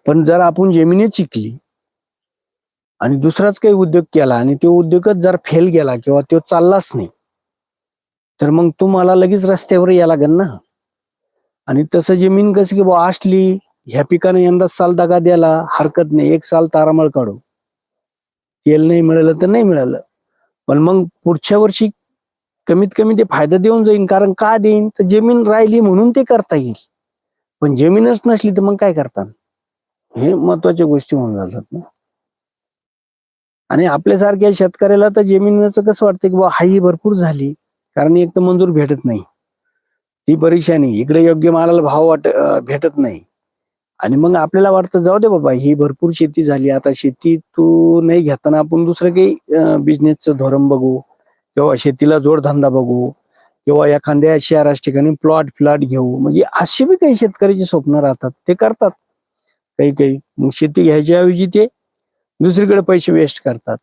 पण जर आपण जमिनीत शिकली आणि दुसराच काही उद्योग केला आणि तो उद्योगच जर फेल गेला किंवा तो चाललाच नाही, तर मग तुम्हाला लगेच रस्त्यावर यायला लागेल ना. आणि तसं जमीन कशी की बुवा असली, ह्या पिकाने यंदा साल दगा द्यायला हरकत नाही, एक साल तारामळ काढू, तेल नाही मिळालं तर नाही मिळालं, पण मग पुढच्या वर्षी कमीत कमी ते फायदा देऊन जाईन. कारण का देईन, तर जमीन राहिली म्हणून ते करता येईल. पण जमीनच नसली तर मग काय करता? हे महत्वाच्या गोष्टी होऊन जातात ना. आणि आपल्यासारख्या शेतकऱ्याला तर जमिनीचं कसं वाटतं की बाबा हाई भरपूर झाली, कारण एक तर मंजूर भेटत नाही, ती परेशानी, इकडे योग्य मालाला भाव भेटत नाही. आणि मग आपल्याला वाटतं जाऊ दे बाबा, ही भरपूर शेती झाली, आता शेती तू नाही घेताना आपण दुसरं काही बिझनेसचं धोरण बघू किंवा शेतीला जोडधंदा बघू किंवा एखाद्या शहराच्या ठिकाणी प्लॉट घेऊ. म्हणजे अशी बी काही शेतकऱ्याची स्वप्न राहतात, ते करतात काही काही. मग शेती घ्यायच्या ऐवजी ते दुसरीकडे पैसे वेस्ट करतात.